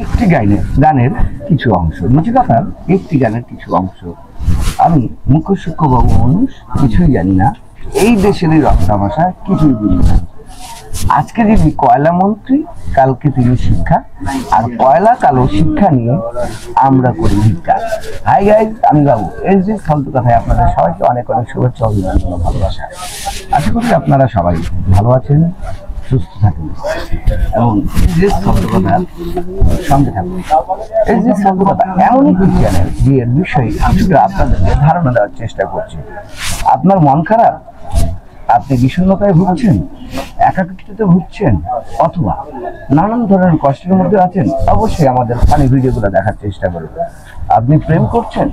একটি গানের কিছু অংশ, নিচু কথার একটি গানের কিছু অংশ। আমি মুখ্য সূক্ষ্ম বাবু মানুষ, কিছুই জানি না, এই দেশেরই রক্তাভাষা, কিছুই বুঝি না। আজকে যিনি কয়লা মন্ত্রী, কালকে তিনি শিক্ষা, আর কয়লা কালো শিক্ষা নিয়ে আমরা করি ভিক্ষা। হাই গাইজ, আমি বাবু এসডি ফালতু কথায় আপনাদের সবাইকে অনেক অনেক শুভেচ্ছা, অভিনন্দন, ভালোবাসা। আশা করি আপনারা সবাই ভালো আছেন, সুস্থ থাকেন এবং কথার সঙ্গে থাকবেন। কথা এমন একটি চ্যানেল যে এর বিষয়ে কিছুটা আপনাদেরকে ধারণা দেওয়ার চেষ্টা করছি। আপনার মন খারাপ, আপনি বিষণ্ণতায় ভুগছেন, একাকিত্বতে ভুগছেন, অথবা নানান ধরনের কষ্টের মধ্যে আছেন, অবশ্যই আমাদের ফানি ভিডিওগুলো দেখার চেষ্টা করুন। আপনি প্রেম করছেন,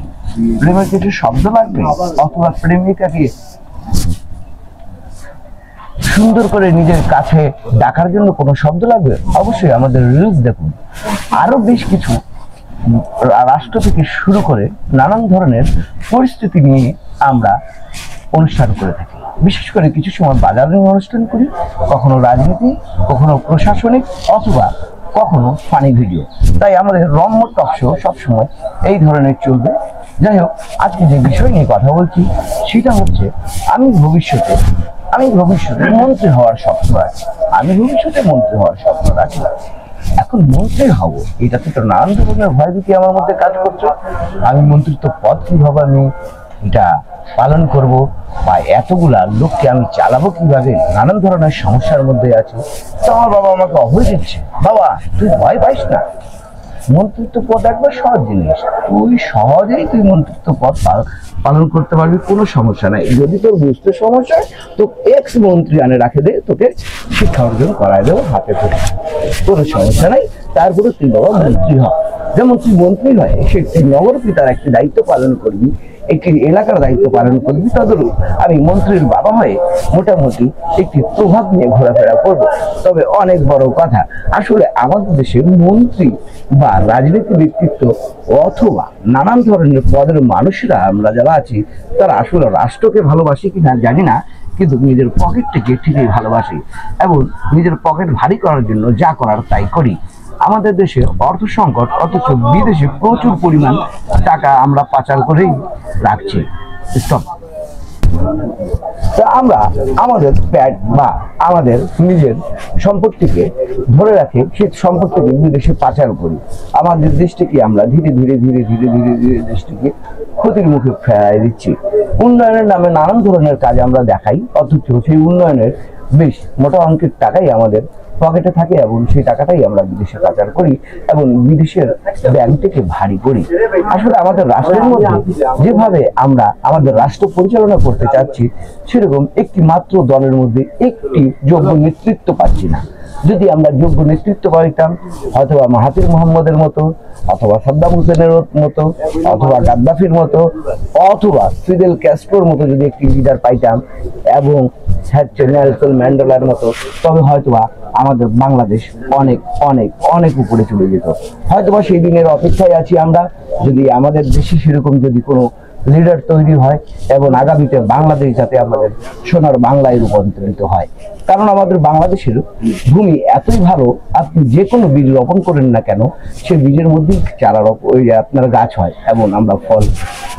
প্রেমের কিছু শব্দ লাগবে, অথবা প্রেমিকাকে সুন্দর করে নিজের কাছে ডাকার জন্য কোনো শব্দ লাগবে, অবশ্যই আমাদের রিলস দেখুন। আরো বেশ কিছু রাষ্ট্র থেকে শুরু করে নানান ধরনের পরিস্থিতি নিয়ে আমরা অনুষ্ঠান করে থাকি। বিশেষ করে কিছু সময় বাজারের অনুষ্ঠান করি, কখনো রাজনীতি, কখনো প্রশাসনিক, অথবা কখনো ফানি ভিডিও। তাই আমাদের রম্য টক শো সবসময় এই ধরনের চলবে। যাই হোক, আজকে যে বিষয় নিয়ে কথা বলছি সেটা হচ্ছে আমি ভবিষ্যতে মন্ত্রী হওয়ার স্বপ্ন রাখি। এখন মন্ত্রী হব, এটাতে তো নানান ধরনের ভয় ভীতি আমার মধ্যে কাজ করছে। আমি মন্ত্রিত্ব পদ কিভাবে আমি এটা পালন করব, বা এতগুলা লোককে আমি চালাবো কিভাবে, নানান ধরনের সমস্যার মধ্যে আছে। তো আমার বাবা আমাকে অভয় দিচ্ছে, বাবা তুই ভয় পাইস না, মন্ত্রিত্ব পদ একবার সহজ জিনিস, তুই মন্ত্রিত্ব পদ পালন করতে পারবি, কোনো সমস্যা নাই। যদি তোর বুঝতে সমস্যা হয় তো এক্স মন্ত্রী আনে রাখে দে, তোকে শিক্ষা অর্জন করায় দেবো হাতে ধরে, কোনো সমস্যা নাই। তারপরে তুই বাবা মন্ত্রী হ। যেমন তুই মন্ত্রী হয়, সে নগর পিতার একটি দায়িত্ব পালন করবি, একটি এলাকার দায়িত্ব পালন করবি, তদরূপ আমি মন্ত্রীর বাবা হয়ে মোটামুটি একটি প্রভাব নিয়ে ঘোরাফেরা করব। তবে অনেক বড় কথা, আসলে আমাদের দেশে মন্ত্রী বা রাজনীতি ব্যক্তিত্ব অথবা নানান ধরনের পদের মানুষরা আমরা যারা আছি, তারা আসলে রাষ্ট্রকে ভালোবাসি কিনা জানি না, কিন্তু নিজের পকেটটাকে ঠিকই ভালোবাসি এবং নিজের পকেট ভারী করার জন্য যা করার তাই করি। আমাদের দেশে অর্থ সংকট, অথচ বিদেশে প্রচুর পরিমাণ টাকা আমরা পাচার করেই রাখছি। আমরা আমাদের প্যাট বা আমাদের নিজের সম্পত্তিকে ধরে রাখে, সে সম্পত্তিকে বিদেশে পাচার করি। আমাদের দেশটিকে আমরা ধীরে ধীরে দেশটিকে ক্ষতির মুখে ফেরাই দিচ্ছি। উন্নয়নের নামে নানান ধরনের কাজ আমরা দেখাই, অথচ সেই উন্নয়নের বেশ মোটা অঙ্কের টাকাই আমাদের পকেটে থাকে এবং সেই টাকাটাই আমরা বিদেশে পাচার করি এবং বিদেশের ব্যাংকটিকে ভারী করি। আসলে আমাদের রাষ্ট্রের মধ্যে যেভাবে আমরা আমাদের রাষ্ট্র পরিচালনা করতে চাচ্ছি, সেরকম একটি মাত্র দলের মধ্যে একটি যোগ্য নেতৃত্ব পাচ্ছি না। যদি আমরা যোগ্য নেতৃত্ব পাইতাম, অথবা মাহাতির মোহাম্মদের মতো, অথবা সাদ্দাম হোসেনের মতো, অথবা গাদ্দাফির মতো, অথবা ফিদেল ক্যাস্ট্রোর মতো যদি একটি লিডার পাইতাম এবং নেলসন ম্যান্ডেলার মতো, তবে হয়তোবা আমাদের বাংলাদেশ অনেক অনেক অনেক উপরে চলে যেত। হয়তোবা সেই দিনের অপেক্ষায় আছি আমরা, যদি আমাদের দেশে সেরকম যদি কোনো লিডার তৈরি হয় এবং আগামীতে বাংলাদেশ যাতে আমাদের সোনার বাংলায় রূপান্তরিত হয়। কারণ আমাদের বাংলাদেশের ভূমি এতই ভালো, আপনি যে কোনো বীজ রোপণ করেন না কেন, সে বীজের মধ্যেই চারা আপনার গাছ হয় এবং আমরা ফল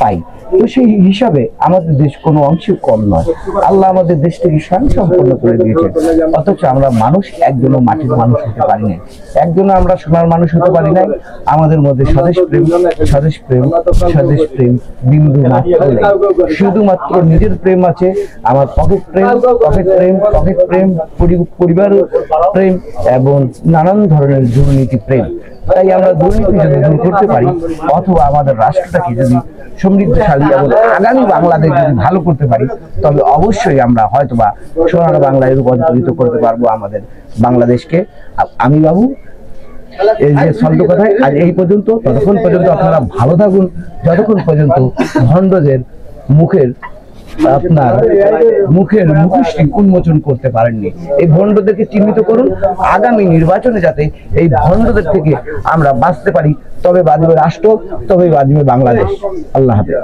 পাই। তো সেই হিসাবে আমাদের দেশ কোনো অংশে কম নয়। আল্লাহ আমাদের দেশটিকে স্বয়ংসম্পন্ন করে দিয়েছেন, অথচ আমরা মানুষ একজনও মাটির মানুষ হতে পারি নাই, একজনও আমরা সোনার মানুষ হতে পারি নাই। আমাদের মধ্যে স্বদেশ প্রেম বিন্দু মাত্র নেই, শুধুমাত্র নিজের প্রেম আছে। আমার পকেট প্রেম, পরিবার প্রেম এবং নানান ধরনের দুর্নীতি প্রেম। তাই আমরা দুর্নীতি যদি দূর করতে পারি, অথবা আমাদের রাষ্ট্রটাকে যদি সমৃদ্ধশালী এবং আগামী বাংলাদেশ যদি ভালো করতে পারি, তবে অবশ্যই আমরা হয়তোবা সোনার বাংলায় রূপান্তরিত করতে পারবো আমাদের বাংলাদেশকে। আমি বাবু এই যে শব্দ কথায় আজ এই পর্যন্ত। ততক্ষণ পর্যন্ত আপনারা ভালো থাকুন, যতক্ষণ পর্যন্ত ভণ্ডদের আপনার মুখের মুখোশটি উন্মোচন করতে পারেননি। এই ভণ্ডদেরকে চিহ্নিত করুন, আগামী নির্বাচনে যাতে এই ভণ্ডদের থেকে আমরা বাঁচতে পারি, তবে বাঁচবে রাষ্ট্র, তবে বাঁচবে বাংলাদেশ। আল্লাহ হাফেজ।